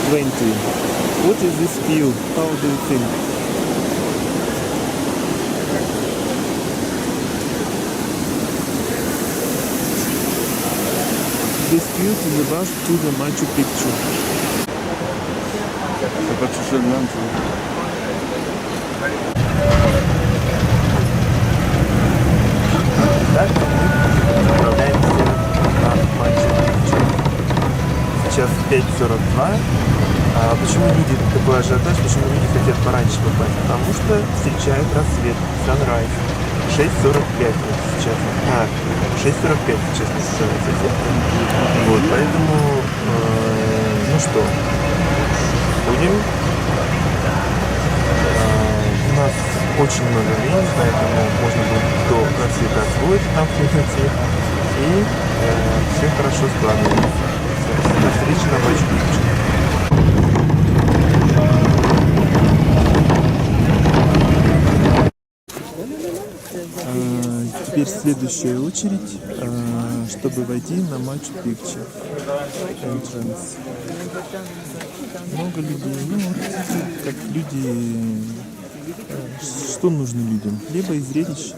20. What is this view? How do you think? This view is the bus to the Machu-Picchu. Так, мы направляемся на Мачу-Пикчу. Сейчас 5:42. Почему люди такой ажиотаж, почему люди хотят пораньше попасть? Потому что встречают рассвет, sunrise. 6:45 сейчас. 6:45 сейчас называется. Вот, поэтому, ну что, будем. У нас очень много времени, поэтому можно будет до рассвета освоить там в темноте. И все хорошо складывается. До встречи на Мачу-Пикчу. Теперь следующая очередь, чтобы войти на Мачу-Пикчу. Entrance. Много людей. Ну вот, как люди, что нужно людям? Хлеба и зрелищ.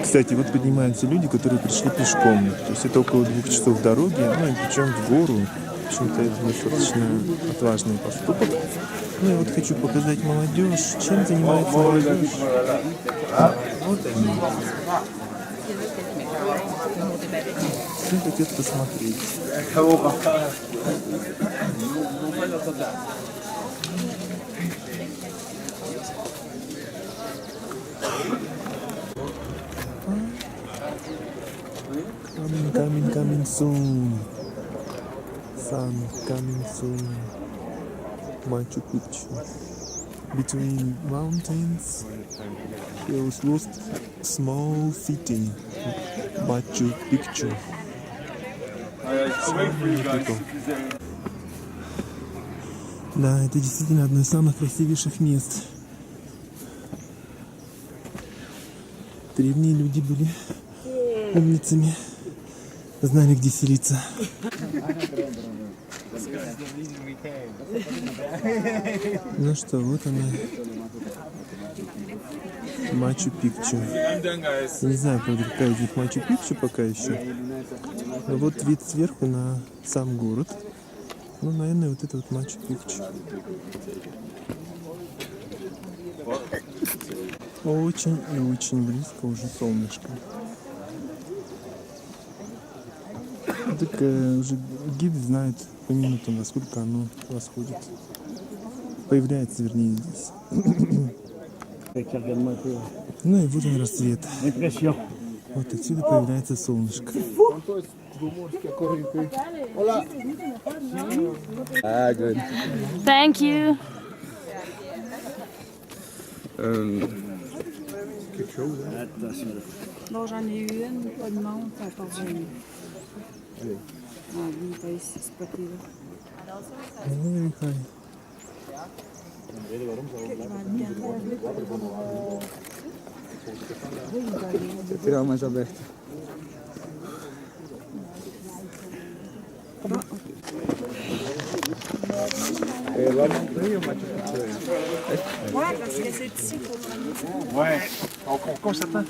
Кстати, вот поднимаются люди, которые пришли пешком. То есть это около 2 часов дороги, ну и причем в гору. В общем-то, это достаточно отважный поступок. Ну и вот хочу показать молодежь. Чем занимается молодежь? Вот они. Все хотят посмотреть. Coming soon. Sun coming soon. Machu-Picchu. Between mountains, there was lost small city, Machu-Picchu. Да, это действительно одно из самых красивейших мест. Древние люди были умницами, знали, где селиться. Ну что, вот она, Мачу-Пикчу. Не знаю, правда, какая из них Мачу-Пикчу пока еще. Но вот вид сверху на сам город. Ну, наверное, вот это вот Мачу-Пикчу. Очень и очень близко уже солнышко. Так уже гид знает по минутам, насколько оно восходит. Появляется, вернее, здесь. Ну и вот он рассвет. Вот отсюда появляется солнышко. Thank you. Non, j'en ai eu une, pas de montre, ça n'a pas gêné. Ah, lui, il va ici, c'est pas pire. Tirar mais aberto. Et là non plus, au Machu-Picchu. Ouais, parce que c'est ici pour le Ouais, on constate.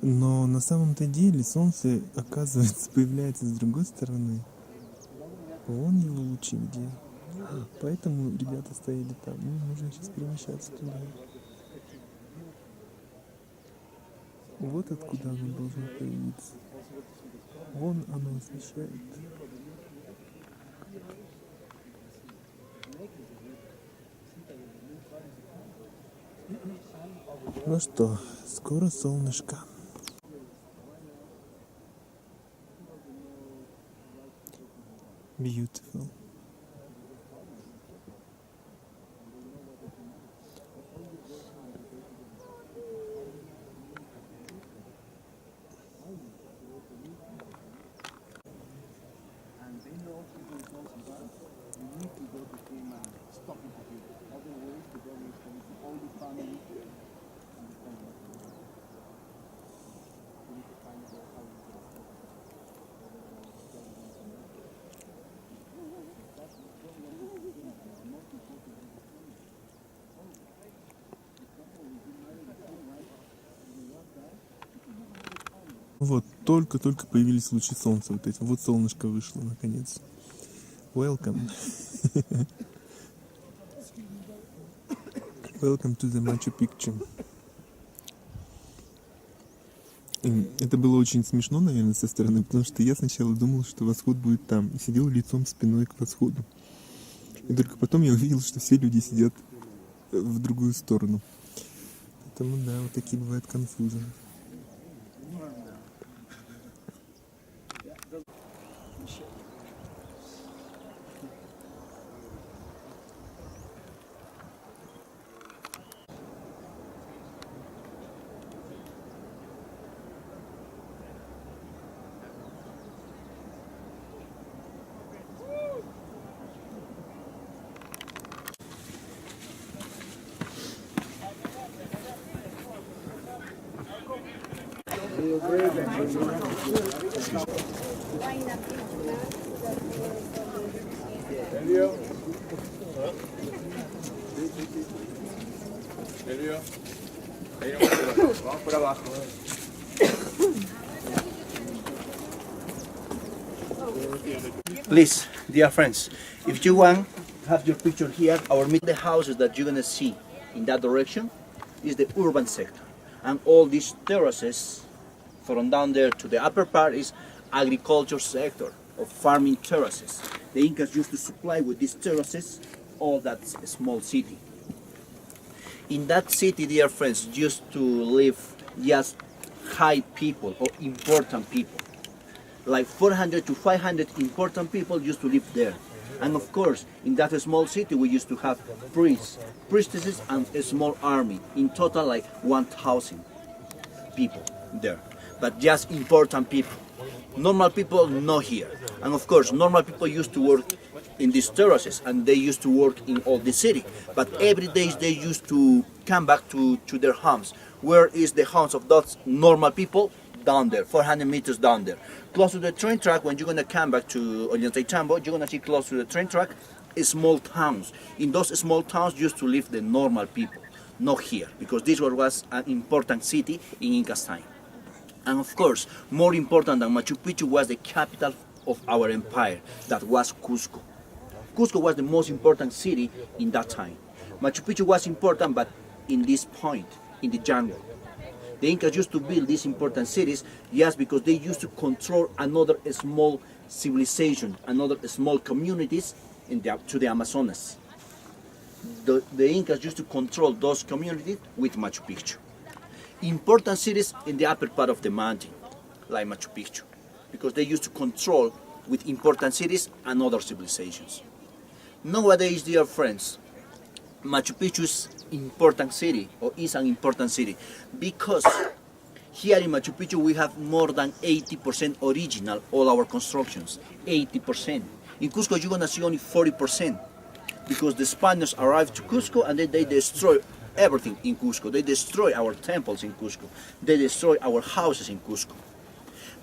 Но на самом-то деле солнце, оказывается, появляется с другой стороны. Вон его лучи где. Поэтому ребята стояли там. Ну, нужно сейчас перемещаться туда. Вот откуда оно должно появиться. Вон оно освещает. Ну что, скоро солнышко. Beautiful. Вот, только-только появились лучи солнца, вот эти. Вот солнышко вышло, наконец. Welcome. Welcome to the Machu-Picchu. Это было очень смешно, наверное, со стороны, потому что я сначала думал, что восход будет там, и сидел лицом спиной к восходу. И только потом я увидел, что все люди сидят в другую сторону. Поэтому, да, вот такие бывают конфузы. Vamos por abajo. Please, dear friends, if you want to have your picture here, the houses that you're gonna see in that direction is the urban sector. And all these terraces from down there to the upper part is agriculture sector of farming terraces. The Incas used to supply with these terraces all that small city. In that city, dear friends, used to live just high people or important people. Like 400 to 500 important people used to live there. And of course, in that small city, we used to have priests, priestesses, and a small army. In total, like 1,000 people there. But just important people. Normal people, not here. And of course, normal people used to work in these terraces, and they used to work in all the city. But every day they used to come back to their homes. Where is the homes of those normal people? Down there, 400 meters down there. Close to the train track, when you're gonna come back to Ollantaytambo, you're gonna see close to the train track small towns. In those small towns used to live the normal people, not here, because this was an important city in Inca's time. And of course, more important than Machu Picchu was the capital of our empire, that was Cusco. Cusco was the most important city in that time. Machu Picchu was important, but in this point, in the jungle. The Incas used to build these important cities just because they used to control another small civilization, another small communities to the Amazonas. The Incas used to control those communities with Machu Picchu. Important cities in the upper part of the mountain, like Machu Picchu, because they used to control with important cities and other civilizations. Nowadays, dear friends, Machu Picchu is important city, or is an important city, because here in Machu Picchu we have more than 80% original, all our constructions, 80%. In Cusco you're gonna see only 40%, because the Spaniards arrived to Cusco and then they destroy everything in Cusco. They destroy our temples in Cusco. They destroy our houses in Cusco.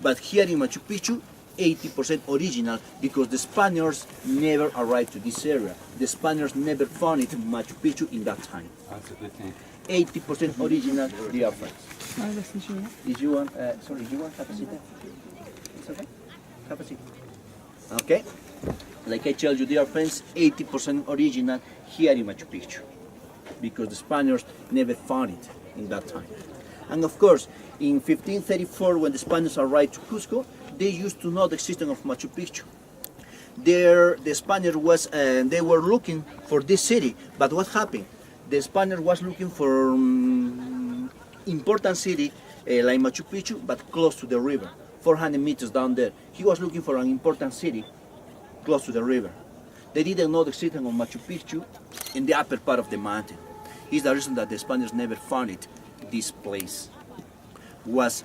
But here in Machu Picchu, 80% original, because the Spaniards never arrived to this area. The Spaniards never found it in Machu Picchu in that time. 80% original, dear friends. If you want, sorry, you want have a seat? It's okay? Have a seat. Okay? Like I tell you, dear friends, 80% original here in Machu Picchu, because the Spaniards never found it in that time. And of course, in 1534, when the Spaniards arrived to Cusco, they used to know the existence of Machu Picchu. There, the Spaniards they were looking for this city, but what happened? The Spaniard was looking for important city like Machu Picchu, but close to the river, 400 meters down there. He was looking for an important city close to the river. They didn't know the existence of Machu Picchu in the upper part of the mountain. It's the reason that the Spaniards never found it. This place was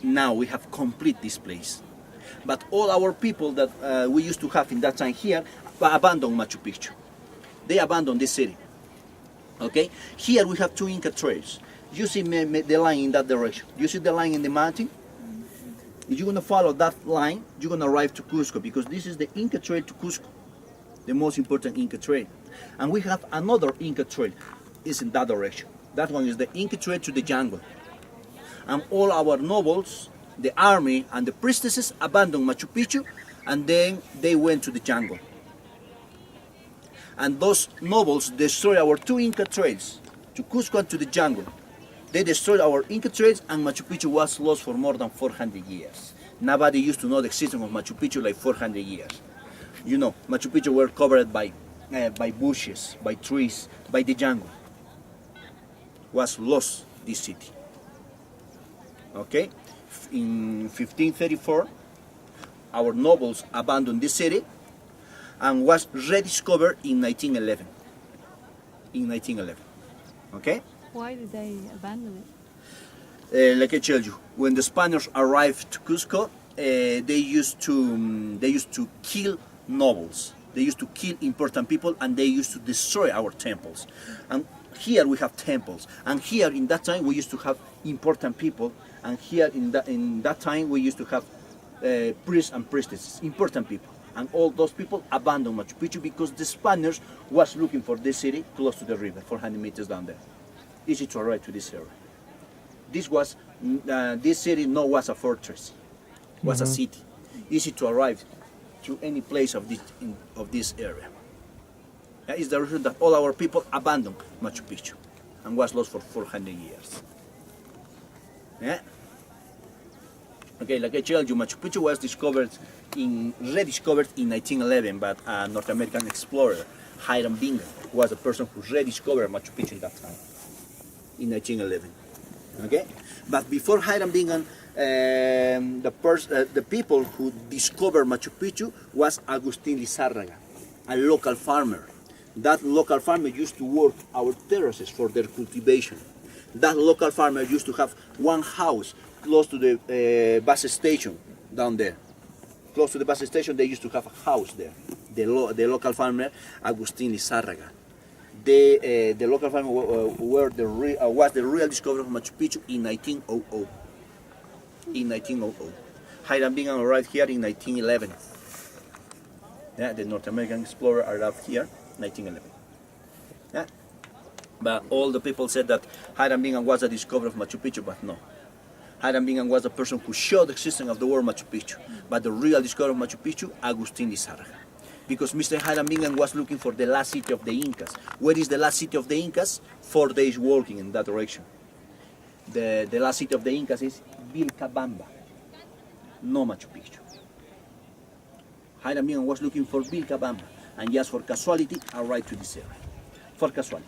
now we have complete this place. But all our people that we used to have in that time here abandoned Machu Picchu. They abandoned this city. Okay, here we have two Inca trails. You see the line in that direction. You see the line in the mountain? If you're going to follow that line, you're going to arrive to Cusco, because this is the Inca trail to Cusco, the most important Inca trail. And we have another Inca trail, is in that direction. That one is the Inca trail to the jungle. And all our nobles, the army and the priestesses abandoned Machu Picchu, and then they went to the jungle. And those nobles destroyed our two Inca trails, to Cusco and to the jungle. They destroyed our Inca trails, and Machu Picchu was lost for more than 400 years. Nobody used to know the existence of Machu Picchu like 400 years. You know, Machu Picchu were covered by bushes, by trees, by the jungle. Was lost, this city. Okay? In 1534, our nobles abandoned this city and was rediscovered in 1911. In 1911. Okay? Why did they abandon it? Like I tell you, when the Spaniards arrived to Cusco, they used to kill nobles. They used to kill important people, and they used to destroy our temples. And here we have temples, and here in that time we used to have important people, and here in that time we used to have priests and priestesses, important people. And all those people abandoned Machu Picchu because the Spaniards was looking for this city close to the river, 400 meters down there. Easy to arrive to this area. This city was a fortress, was a city. Easy to arrive to any place of this area. That is the reason that all our people abandoned Machu Picchu and was lost for 400 years. Yeah. Okay, like I told you, Machu Picchu was rediscovered in 1911 by a North American explorer, Hiram Bingham, who was the person who rediscovered Machu Picchu at that time, in 1911. Okay, but before Hiram Bingham, the people who discovered Machu Picchu was Agustin Lizárraga, a local farmer. That local farmer used to work our terraces for their cultivation. That local farmer used to have one house close to the bus station down there. Close to the bus station, they used to have a house there. The local farmer, Agustin Lizárraga. The local farmer was the real discoverer of Machu Picchu in 1900. In 1900. Hiram Bingham arrived here in 1911. Yeah, the North American explorer arrived here in 1911. Yeah. But all the people said that Hiram Bingham was the discoverer of Machu Picchu, but no. Hiram Bingham was the person who showed the existence of the word Machu Picchu. But the real discoverer of Machu Picchu, Agustin Lizárraga. Because Mr. Hiram Bingham was looking for the last city of the Incas. Where is the last city of the Incas? 4 days walking in that direction. The last city of the Incas is Vilcabamba, no Machu Picchu. Hiram Bingham was looking for Vilcabamba, and just for casualty, arrived to this area. For casualty.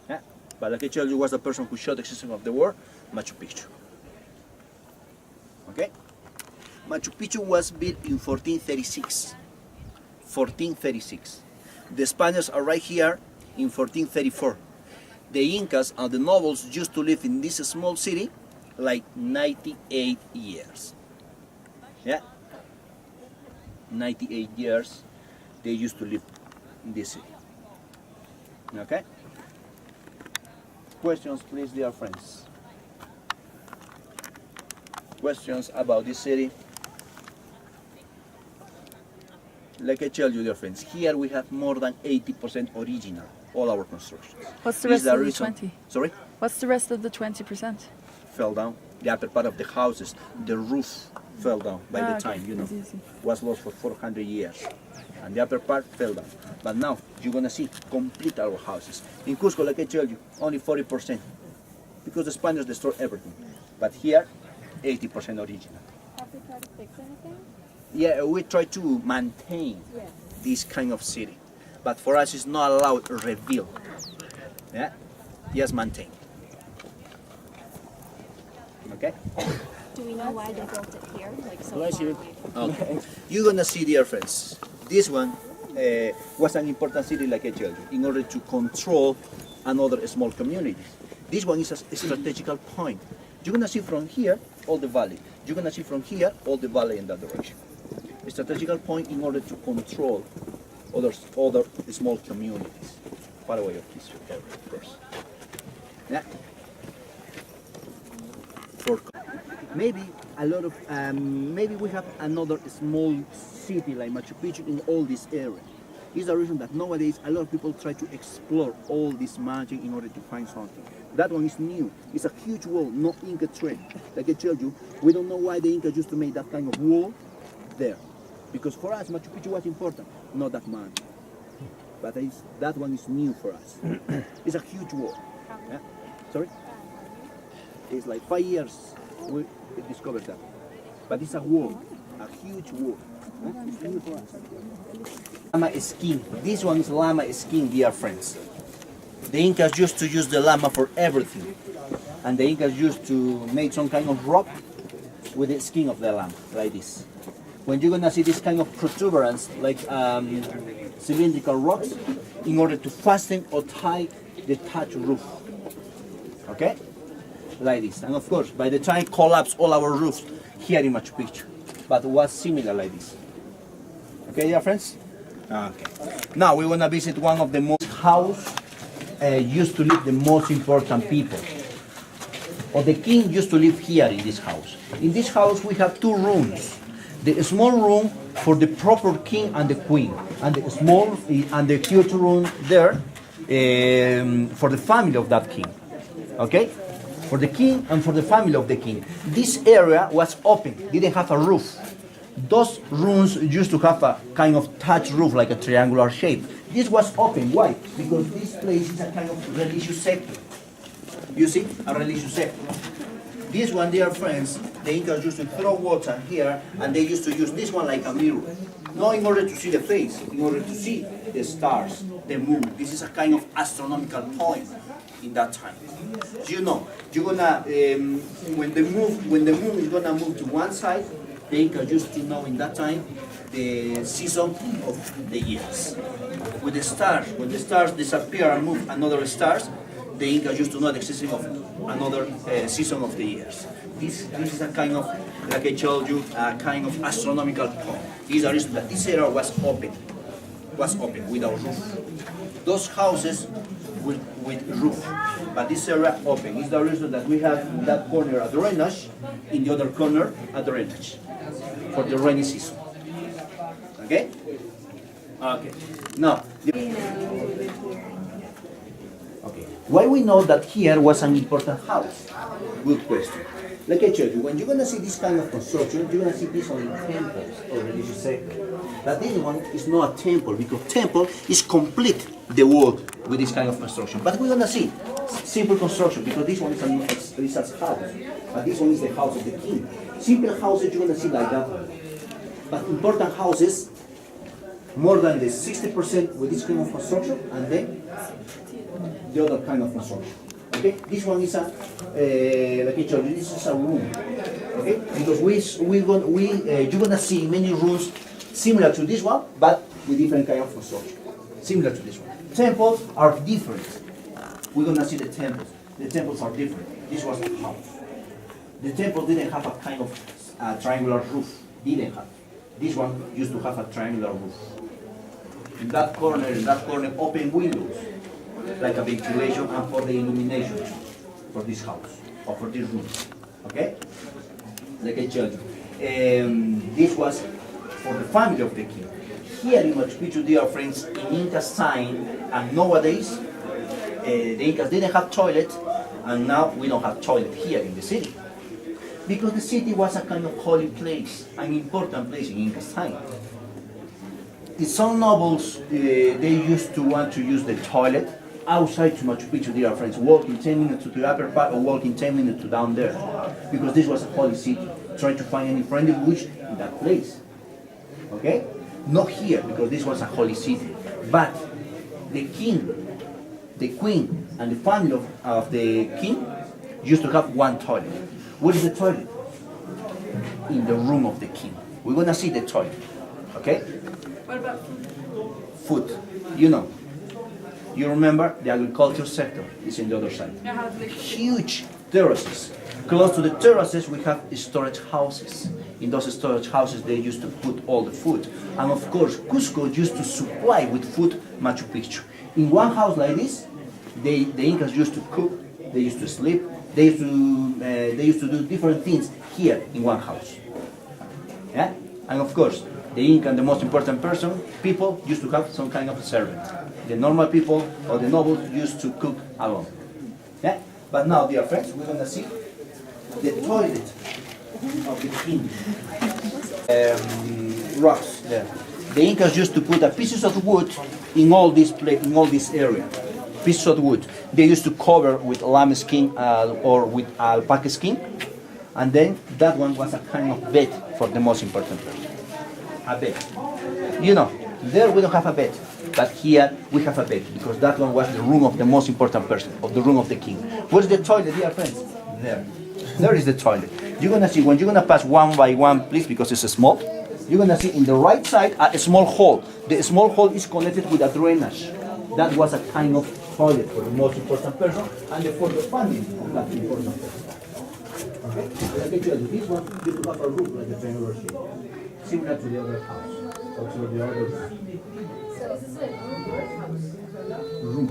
Yeah? But like I told you, was the person who showed the existence of the word Machu Picchu. Okay? Machu Picchu was built in 1436. 1436. The Spaniards arrived here in 1434. The Incas and the nobles used to live in this small city like 98 years. Yeah? 98 years they used to live in this city. Okay? Questions, please, dear friends. Questions about this city? Like I tell you, dear friends, here we have more than 80% original, all our constructions. What's the This rest is of the reason- 20? Sorry? What's the rest of the 20%? Fell down. The upper part of the houses, the roof fell down by the okay. time, you know. It's easy. Was lost for 400 years. And the upper part fell down. But now, you're gonna see complete our houses. In Cusco, like I told you, only 40%. Because the Spaniards destroyed everything. But here, 80% original. Have they tried to fix anything? Yeah, we try to maintain this kind of city. But for us, it's not allowed to reveal. Yeah? Just maintain. Okay? Do we know why they built it here? Like so Bless far you. away? Okay. You're gonna see, dear friends, this one was an important city, like I told you, in order to control another small community. This one is a strategical point. You're gonna see from here all the valley. You're gonna see from here all the valley in that direction. A strategical point in order to control other small communities. Far away of this area, of course. Yeah. Maybe a lot of maybe we have another small city like Machu Picchu in all this area. It's the reason that nowadays a lot of people try to explore all this magic in order to find something. That one is new. It's a huge wall, no Inca trade. Like I told you, we don't know why the Incas used to make that kind of wall there. Because for us, Machu Picchu was important, not that much. But that one is new for us. It's a huge wall. Yeah? Sorry? It's like 5 years we discovered that. But it's a wall, a huge wall. It's new for us. Llama skin. This one is llama skin, dear friends. The Incas used to use the llama for everything. And the Incas used to make some kind of rope with the skin of the llama, like this. When you're gonna see this kind of protuberance, like cylindrical rocks, in order to fasten or tie the thatch roof. Okay? Like this. And of course, by the time collapse all our roofs here in Machu Picchu. But it was similar like this. Okay, dear friends? Okay. Now we wanna visit one of the most house used to live the most important people. Or the king used to live here in this house. In this house we have 2 rooms. The small room for the proper king and the queen, and the small and the huge room there for the family of that king. Okay? For the king and for the family of the king. This area was open, didn't have a roof. Those rooms used to have a kind of thatch roof, like a triangular shape. This was open. Why? Because this place is a kind of religious sector. You see? A religious sector. This one, dear friends, the Incas used to throw water here, and they used to use this one like a mirror. Not in order to see the face, in order to see the stars, the moon. This is a kind of astronomical point in that time. You know, you're gonna when the moon is gonna move to one side, the Incas used to know in that time the season of the years. With the stars, when the stars disappear and move another stars, the Incas used to know the existence of another season of the years. This is a kind of, like I told you, a kind of astronomical point. This is the reason that this area was open without roof. Those houses with roof, but this area open. This is the reason that we have in that corner a drainage, in the other corner a drainage for the rainy season. Okay? Okay. Now. Okay. Why we know that here was an important house? Good question. Like I told you, when you're going to see this kind of construction, you're going to see this one in temples or religious sector. But this one is not a temple, because temple is complete the world with this kind of construction. But we're going to see simple construction, because this one is a house, but this one is the house of the king. Simple houses you're going to see like that. But important houses, more than the 60% with this kind of construction, and then the other kind of construction. Okay, this one is a like I told you, this is a room. Okay, because you're gonna see many rooms similar to this one, but with different kind of construction. Similar to this one. Temples are different. We're gonna see the temples. The temples are different. This was a house. The temple didn't have a kind of triangular roof. Didn't have. This one used to have a triangular roof. In that corner, open windows, like a ventilation and for the illumination for this house or for this room. Okay? Like I told you. This was for the family of the king. Here in Machu Picchu, dear friends, in Inca's time and nowadays, the Incas didn't have toilet, and now we don't have toilet here in the city. Because the city was a kind of holy place, an important place in Inca's time. Some nobles, they used to want to use the toilet outside to Machu Picchu, dear friends, walking 10 minutes to the upper part or walking 10 minutes to down there, because this was a holy city. Trying to find any friendly bush in that place. Okay? Not here, because this was a holy city. But the king, the queen, and the family of the king used to have one toilet. Where is the toilet? In the room of the king. We're going to see the toilet. Okay? What about food? Food. You know. You remember the agriculture sector is in the other side. Yeah, how do they cook? Huge terraces. Close to the terraces we have storage houses. In those storage houses they used to put all the food. And of course Cusco used to supply with food Machu Picchu. In one house like this, the Incas used to cook, they used to sleep, they used to do different things here in one house. Yeah? And of course, the Inca and the most important people used to have some kind of servant. The normal people or the nobles used to cook alone. Yeah? But now, dear friends, we're going to see the toilet of the king. Rocks there. The Incas used to put a pieces of wood in all this area. Pieces of wood. They used to cover with lamb skin or with alpaca skin, and then that one was a kind of bed for the most important person. A bed. You know, there we don't have a bed, but here we have a bed because that one was the room of the most important person, of the room of the king. Where's the toilet, dear friends? There. There is the toilet. You're gonna see when you're gonna pass one by one, please, because it's small. You're gonna see in the right side a small hole. The small hole is connected with a drainage. That was a kind of toilet for the most important person and for the family of that important person. Okay? Like I tell you, this one you have a roof like a triangular shape, similar to the other house, or to the other room.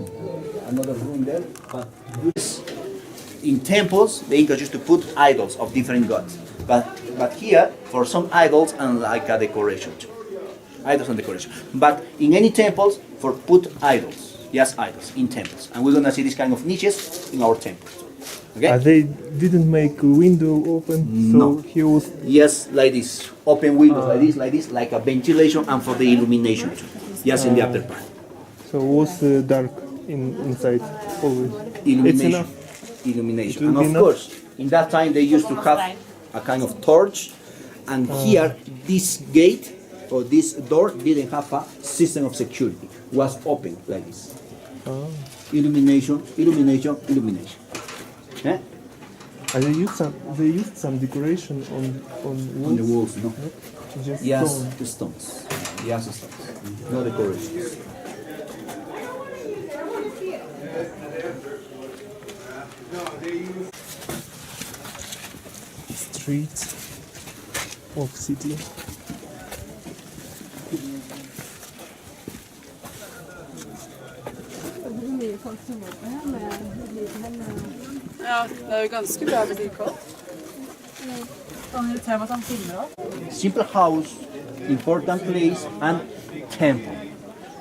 Another room there, but this, in temples, the Incas used to put idols of different gods. But here, for some idols and like a decoration too. Idols and decoration. But in any temples, for put idols. Yes, idols in temples. And we're going to see this kind of niches in our temples. Okay? They didn't make a window open, so No. he was... Yes, like this. Open windows like this, like a ventilation and for the illumination too. Yes, in the upper part. So it was dark inside always. It's Illumination. enough. Illumination. It will And be of enough. course, in that time they used to have a kind of torch, and here this gate or this door didn't have a system of security. It was open like this. Illumination, illumination, illumination. Eh? And they used some decoration on walls. On the walls, no? Just Yes, stone. the stones. Yes, the stones. No decorations. Streets of city. Ja, det er jo ganske bra vedlikehold. Kan dere se hva han filmer da? Simple house, important place, and temple.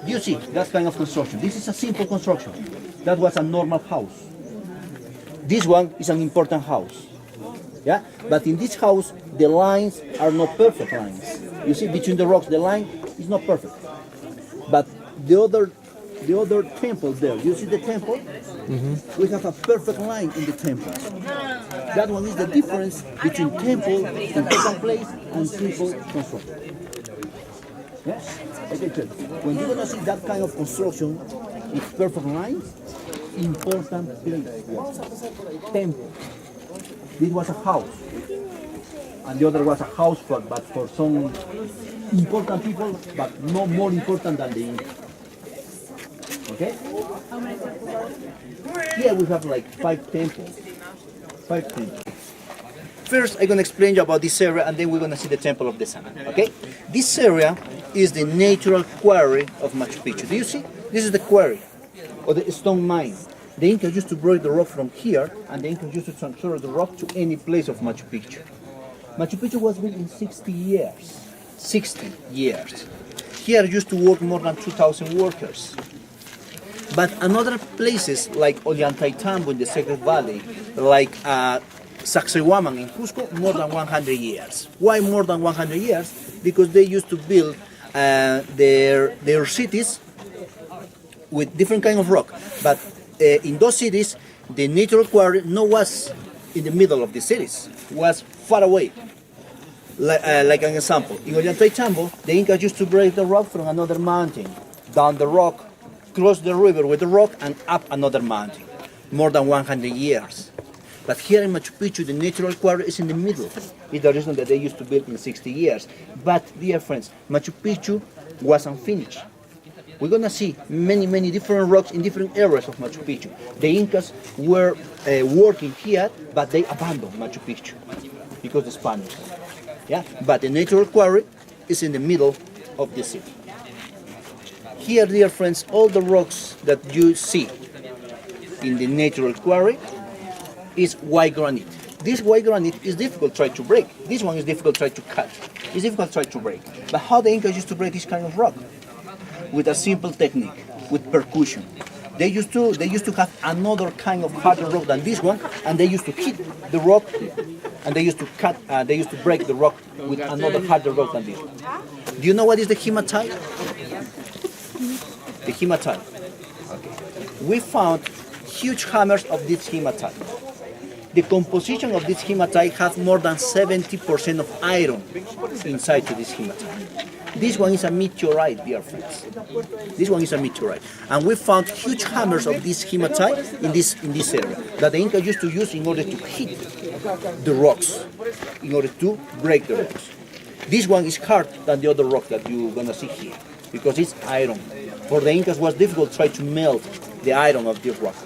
Do you see that kind of construction? This is a simple construction. That was a normal house. This one is an important house. Yeah, but in this house, the lines are not perfect lines. You see, between the rocks, the line is not perfect. But the other temple there, you see the temple? We have a perfect line in the temple. That one is the difference between temple, important place, and simple construction. Yeah? Okay, good. When you're gonna see that kind of construction with perfect lines, important place. Temple. This was a house, and the other was a house, but for some important people, but no more important than the Incas. Okay? Here we have like 5 temples. 5 temples. First, I'm going to explain you about this area, and then we're going to see the Temple of the Sun. Okay? This area is the natural quarry of Machu Picchu. Do you see? This is the quarry, or the stone mine. The Incas used to break the rock from here, and the Incas used to transfer the rock to any place of Machu Picchu. Machu Picchu was built in 60 years. 60 years. Here used to work more than 2,000 workers. But another places like Ollantaytambo in the Sacred Valley, like Sacsayhuaman in Cusco, more than 100 years. Why more than 100 years? Because they used to build their cities with different kind of rock. But in those cities, the natural quarry no was in the middle of the cities, was far away. Like an example, in Ollantaytambo, the Incas used to break the rock from another mountain, down the rock, cross the river with the rock, and up another mountain. More than 100 years. But here in Machu Picchu, the natural quarry is in the middle. It's the reason that they used to build in 60 years. But, dear friends, Machu Picchu was unfinished. We're going to see many different rocks in different areas of Machu Picchu. The Incas were working here, but they abandoned Machu Picchu because the Spanish. Yeah? But the natural quarry is in the middle of the city. Here, dear friends, all the rocks that you see in the natural quarry is white granite. This white granite is difficult to try to break. This one is difficult to try to cut. It's difficult to try to break. But how the Incas used to break this kind of rock? With a simple technique, with percussion. they used to have another kind of harder rock than this one, and they used to hit the rock, and they used to break the rock with another harder rock than this one. Do you know what is the hematite? The hematite. Okay. We found huge hammers of this hematite. The composition of this hematite has more than 70% of iron inside to this hematite. This one is a meteorite, dear friends. This one is a meteorite. And we found huge hammers of this hematite in this area that the Incas used to use in order to hit the rocks, in order to break the rocks. This one is harder than the other rock that you're gonna see here, because it's iron. For the Incas, it was difficult to try to melt the iron of this rock.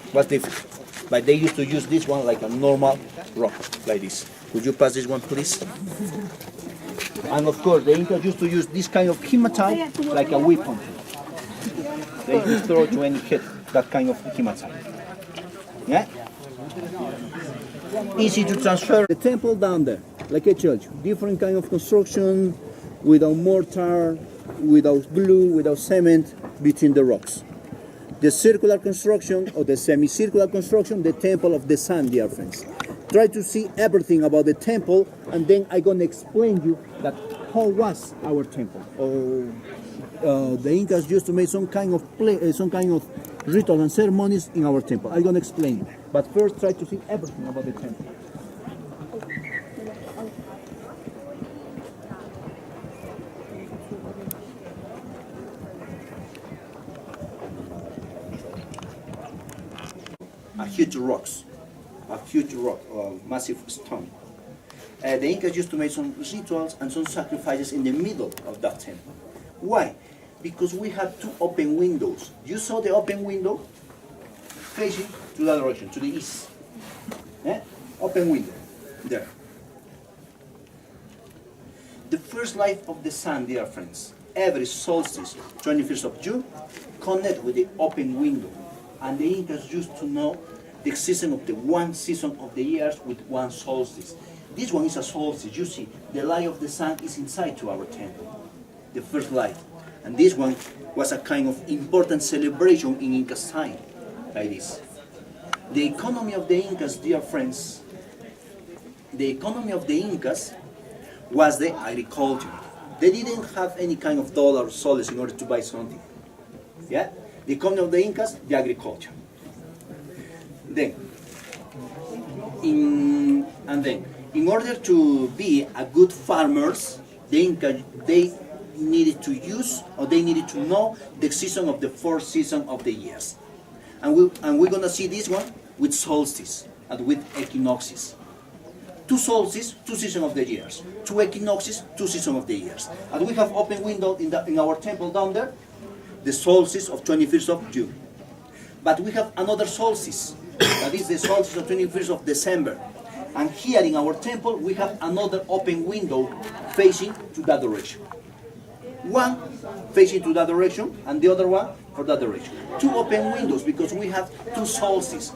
It was difficult. But they used to use this one like a normal rock, like this. Could you pass this one, please? And of course, the Incas used to use this kind of hematite like a weapon. They used to throw to any hit that kind of hematite. Yeah? Easy to transfer. The temple down there, like I told you, different kind of construction, without mortar, without glue, without cement, between the rocks. The circular construction or the semicircular construction, the temple of the sun, dear friends. Try to see everything about the temple, and then I'm gonna explain you that how was our temple. The Incas used to make some kind of ritual and ceremonies in our temple. I'm gonna explain you. But first, try to see everything about the temple. A huge rock, massive stone. The Incas used to make some rituals and some sacrifices in the middle of that temple. Why? Because we had two open windows. You saw the open window facing to that direction, to the east. Open window, there. The first light of the sun, dear friends, every solstice, 21st of June, connect with the open window. And the Incas used to know the existence of the one season of the years with one solstice. This one is a solstice. You see, the light of the sun is inside to our temple, the first light. And this one was a kind of important celebration in Inca's time, like this. The economy of the Incas, dear friends, the economy of the Incas was the agriculture. They didn't have any kind of dollar or soles in order to buy something. Yeah? The economy of the Incas, the agriculture. Then, in order to be a good farmers, the Incas, they needed to use, or they needed to know the season of the four seasons of the years. And we're gonna see this one with solstice and with equinoxes. Two solstices, two seasons of the years. Two equinoxes, two seasons of the years. And we have open window in our temple down there, the solstice of 21st of June. But we have another solstice, that is the solstice of 21st of December. And here in our temple, we have another open window facing to that direction. One facing to that direction, and the other one for that direction. Two open windows because we have two solstices.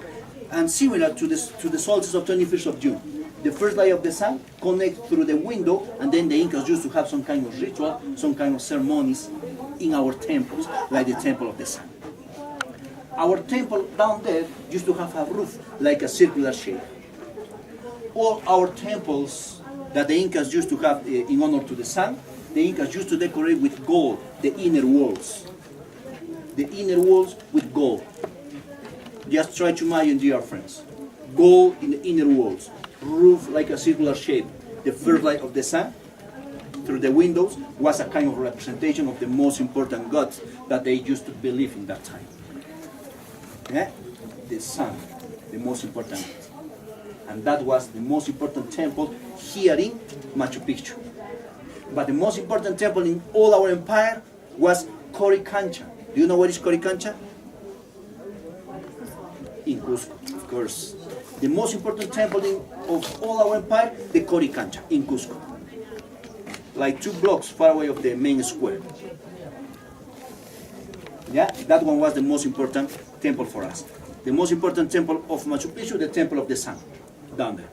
And similar to the solstice of 21st of June. The first light of the sun connects through the window, and then the Incas used to have some kind of ritual, some kind of ceremonies in our temples, like the temple of the sun. Our temple down there used to have a roof, like a circular shape. All our temples that the Incas used to have in honor to the sun, the Incas used to decorate with gold, the inner walls. The inner walls with gold. Just try to imagine, dear friends. Gold in the inner walls. Roof like a circular shape. The first light of the sun through the windows was a kind of representation of the most important gods that they used to believe in that time. Yeah? The sun, the most important god. And that was the most important temple here in Machu Picchu. But the most important temple in all our empire was Coricancha. Do you know what is Coricancha? In Cusco, of course. The most important temple of all our empire, the Coricancha, in Cusco. Like 2 blocks far away of the main square. Yeah, that one was the most important temple for us. The most important temple of Machu Picchu, the temple of the sun, down there.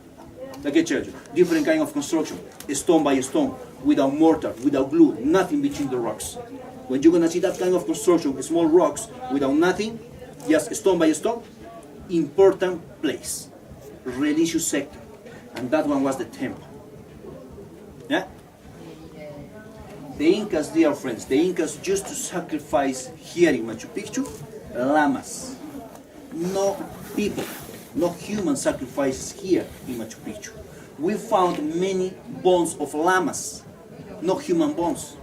Like I told you, different kind of construction, stone by stone, without mortar, without glue, nothing between the rocks. When you're gonna see that kind of construction, small rocks, without nothing, just stone by stone, important place, religious sector, and that one was the temple. Yeah? The Incas, dear friends, the Incas used to sacrifice here in Machu Picchu llamas. No people, no human sacrifices here in Machu Picchu. We found many bones of llamas, no human bones.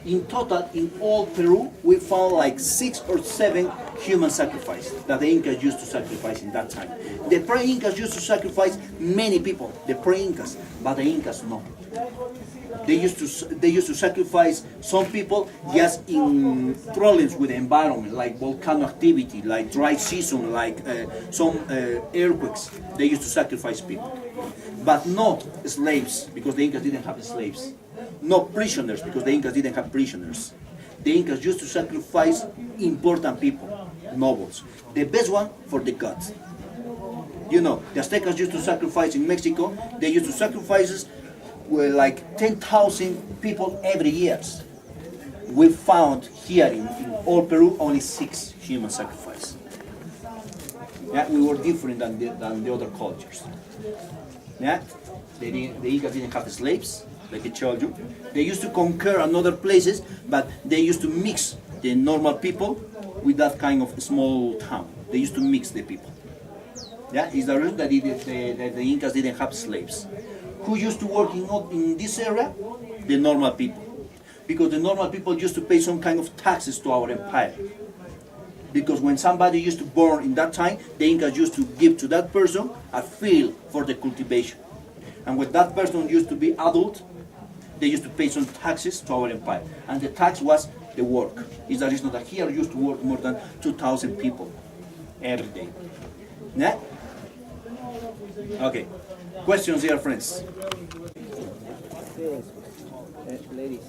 In total, in all Peru, we found like 6 or 7 human sacrifices that the Incas used to sacrifice in that time. The pre-Incas used to sacrifice many people, the pre-Incas, but the Incas no. They used to sacrifice some people just in problems with the environment, like volcano activity, like dry season, like some earthquakes. They used to sacrifice people, but not slaves, because the Incas didn't have slaves. No prisoners, because the Incas didn't have prisoners. The Incas used to sacrifice important people, nobles. The best one for the gods. You know, the Aztecas used to sacrifice in Mexico. They used to sacrifices with like 10,000 people every year. We found here in all Peru only 6 human sacrifices. Yeah, we were different than the other cultures. Yeah, the Incas didn't have slaves, like I told you. They used to conquer another places, but they used to mix the normal people with that kind of small town. They used to mix the people. Yeah, it's the reason that the Incas didn't have slaves. Who used to work in this area? The normal people. Because the normal people used to pay some kind of taxes to our empire. Because when somebody used to born in that time, the Incas used to give to that person a field for the cultivation. And when that person used to be adult, they used to pay some taxes to our empire. And the tax was the work. It's the reason that here used to work more than 2,000 people every day. Yeah? Okay. Questions, dear friends? Ladies,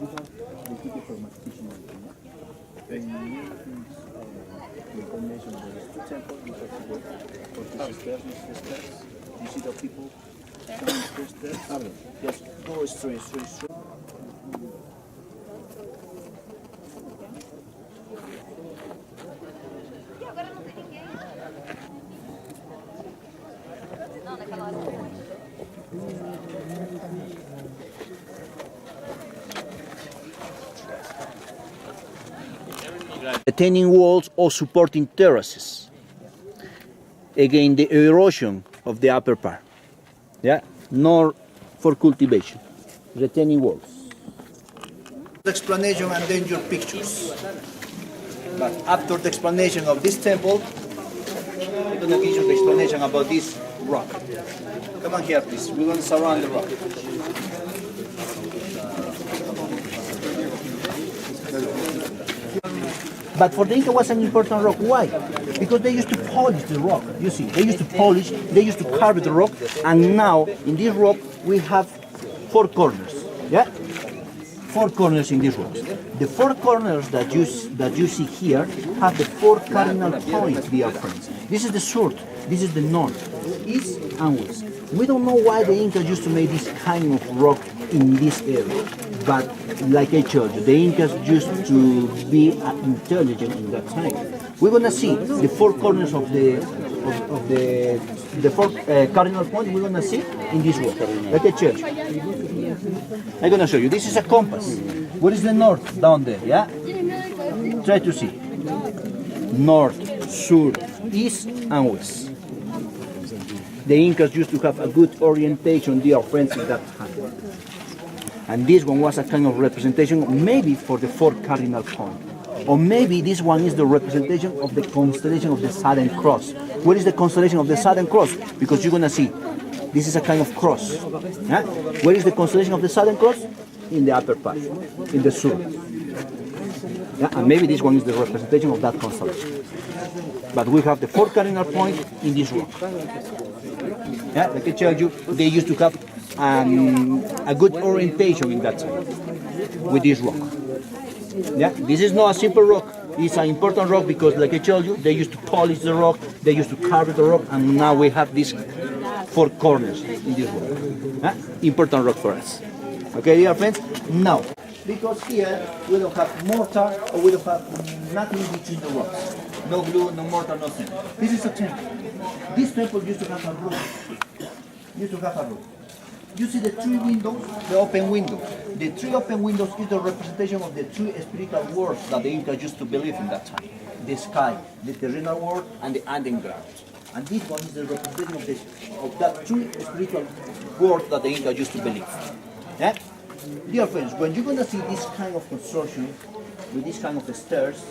this is the ticket for Mach-Picchu. The combination of the two temples, you have to go for the steps. You see the people coming the steps? Just go straight. Retaining walls or supporting terraces against the erosion of the upper part. Yeah, nor for cultivation. Retaining walls. Explanation and then your pictures. But after the explanation of this temple, I'm going to give you the explanation about this rock. Come on here, please. We're going to surround the rock. But for the Inca was an important rock. Why? Because they used to polish the rock. You see, they used to polish, they used to carve the rock, and now in this rock we have 4 corners. Yeah, 4 corners in this rock. The 4 corners that you see here have the 4 cardinal points, dear friends. This is the south, this is the north, east and west. We don't know why the Incas used to make this kind of rock in this area, but like I told you, the Incas used to be intelligent in that time. We're gonna see the 4 corners of the 4 cardinal points. We're gonna see in this rock. Like I told you, I'm gonna show you. This is a compass. What is the north down there? Yeah, try to see. North, south, east, and west. The Incas used to have a good orientation, dear friends, in that time. And this one was a kind of representation, maybe for the 4 cardinal points. Or maybe this one is the representation of the constellation of the Southern Cross. What is the constellation of the Southern Cross? Because you're going to see, this is a kind of cross. Yeah? Where is the constellation of the Southern Cross? In the upper part, in the south. Yeah? And maybe this one is the representation of that constellation. But we have the 4 cardinal points in this rock. Yeah, like I told you, they used to have a good orientation in that time with this rock. Yeah, this is not a simple rock. It's an important rock because, like I told you, they used to polish the rock, they used to carve the rock, and now we have these 4 corners in this rock. Yeah? Important rock for us. Okay, dear friends. Now, Because here we don't have mortar or we don't have nothing between the rocks. No glue, no mortar, nothing. This is a temple. This temple used to have a roof. You see the three windows, the open windows. The three open windows is the representation of the three spiritual worlds that the Incas used to believe in that time. The sky, the terrenal world, and the underground. And this one is the representation of that three spiritual worlds that the Incas used to believe. Yeah? Dear friends, when you're going to see this kind of construction, with this kind of stairs,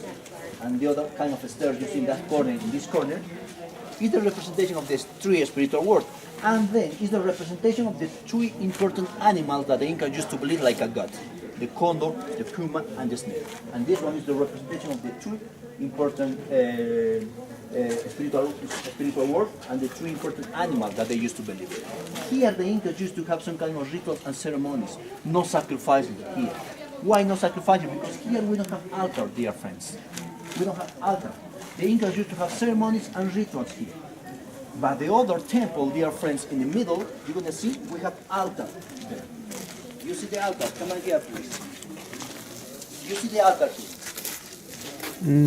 and the other kind of stairs you see in that corner, in this corner, is the representation of the three spiritual worlds. And then is the representation of the three important animals that the Incas used to believe like a god. The condor, the puma, and the snake. And this one is the representation of the three important spiritual world and the three important animals that they used to believe. Here the Incas used to have some kind of rituals and ceremonies. No sacrifices here. Why no sacrifices? Because here we don't have altar, dear friends. We don't have altar. The Incas used to have ceremonies and rituals here. But the other temple, dear friends, in the middle, you're going to see we have altar there. You see the altar? Come on here, please. You see the altar here.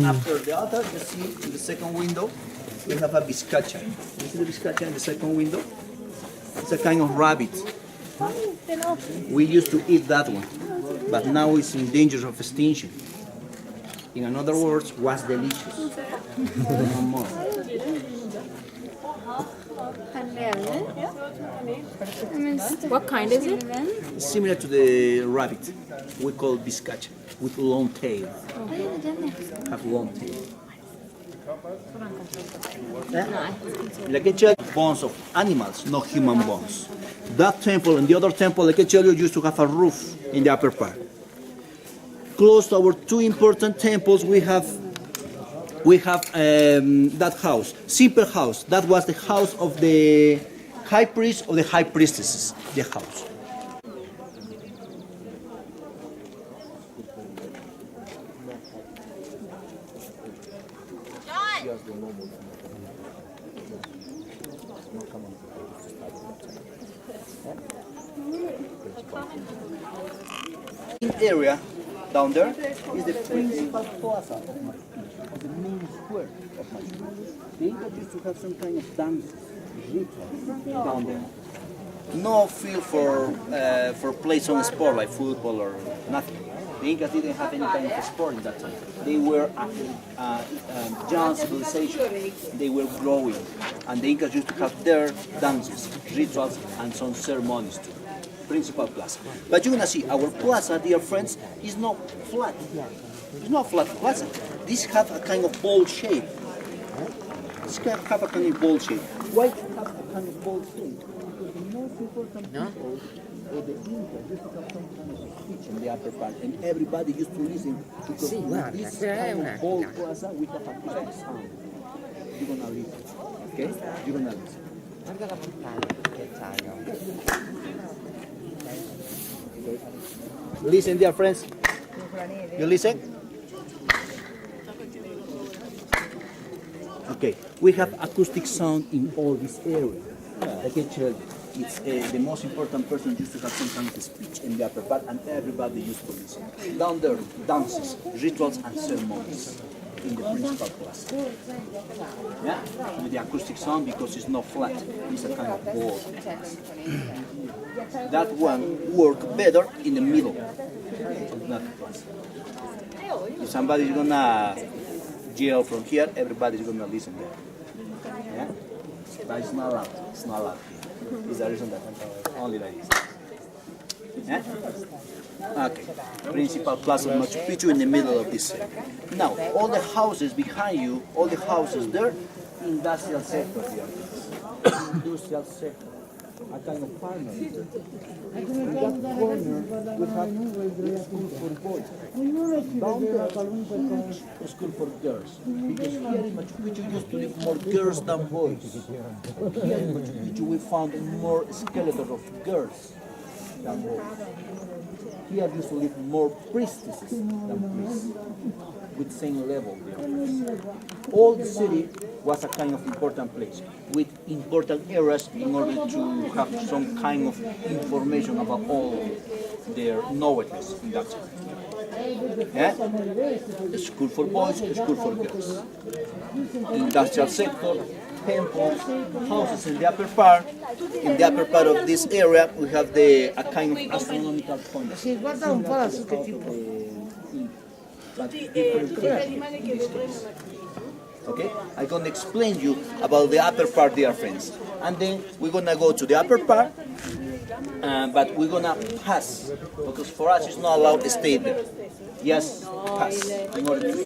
After the altar, you see in the second window, we have a biscacha. You see the biscacha in the second window? It's a kind of rabbit. We used to eat that one, but now it's in danger of extinction. In other words, was delicious. No more. What kind is it? Similar to the rabbit, we call biscacha, with long tail. Have long tail. Like I tell you, bones of animals, not human bones. That temple and the other temple, like I tell you, used to have a roof in the upper part. Close to our two important temples, we have that house, simple house. That was the house of the high priest or the high priestesses, the house. Area down there is the principal plaza of Machu Picchu, the main square of Machu Picchu. The Incas used to have some kind of dances, rituals down there. No field for play some sport like football or nothing. The Incas didn't have any kind of sport in that time. They were a young civilization. They were growing, and the Incas used to have their dances, rituals, and some ceremonies too. Principal plaza. But you're gonna see our plaza, dear friends, is not flat. It's not a flat plaza. This have a kind of bowl shape. This can have a kind of bowl shape. Why have a kind of bowl shape? Because the most important people of the Incas used to have some kind of speech in the upper part, and everybody used to listen because with this kind of bowl plaza we have a kind of sound. You're gonna listen, okay? You're gonna listen. Listen, dear friends. You listen? Okay, we have acoustic sound in all this area. Like I tell you, it's the most important person used to have some kind of speech in the upper part, and everybody used to listen. Down there, dances, rituals, and ceremonies in the principal plaza. Yeah, with the acoustic sound because it's not flat; it's a kind of wall. That one works better in the middle. Not the plaza. If somebody's gonna yell from here, everybody's gonna listen there. Yeah? But it's not loud. It's not loud here. It's the reason that I'm only like this. Yeah? Okay. Principal plaza of Machu Picchu in the middle of this area. Now, all the houses behind you, all the houses there, industrial sector here. Industrial sector. A kind of farmer. In that corner, we have a school for boys. Down there, a school for girls. Because here in Machu Picchu used to live more girls than boys. Here in Machu Picchu we found more skeletons of girls down there. Here used to live more priestesses than priests, with same level there. All the city was a kind of important place, with important areas in order to have some kind of information about all their knowledge in that city. Yeah? A school for boys, a school for girls. Industrial sector, temples, houses in the upper part. In the upper part of this area, we have a kind of astronomical point. Okay, I'm going to explain you about the upper part, dear friends. And then we're going to go to the upper part, but we're going to pass, because for us it's not allowed to stay there. Just pass. In order to...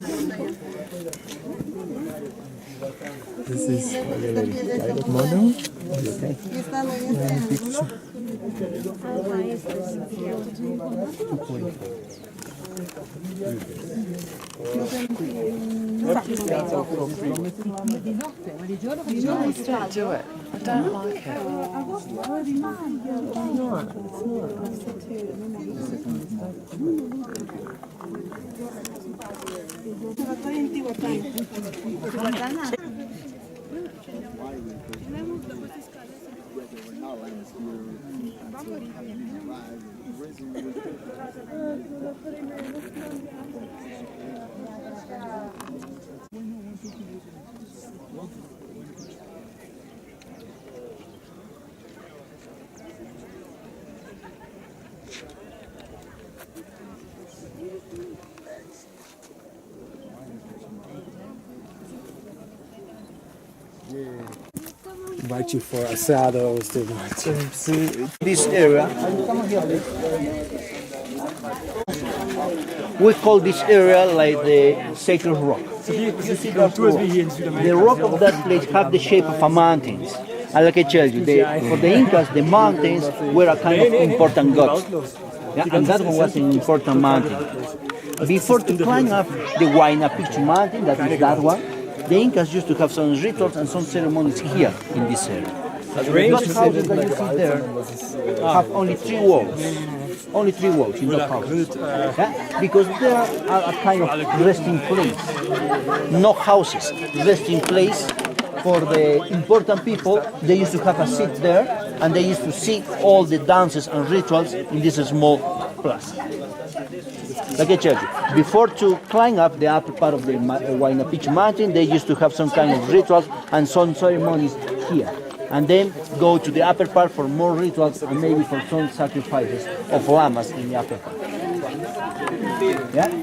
This is a guided model. Okay. Picture. Do it. I don't like it. Invite you for asados. This area, we call this area like the sacred rock. You see that rock? The rock of that place have the shape of a mountain. And like I tell you, for the Incas, the mountains were a kind of important god. Yeah, and that one was an important mountain. Before to climb up the Machu-Picchu mountain, that is that one, the Incas used to have some rituals and some ceremonies here in this area. Those houses that you see there have only 3 walls. Only 3 walls in the houses. Yeah? Because they are a kind of resting place. No houses, resting place for the important people. They used to have a seat there and they used to see all the dances and rituals in this small plaza. Like I tell you, before to climb up the upper part of the Machu-Picchu mountain, they used to have some kind of rituals and some ceremonies here. And then go to the upper part for more rituals and maybe for some sacrifices of llamas in the upper part. Yeah?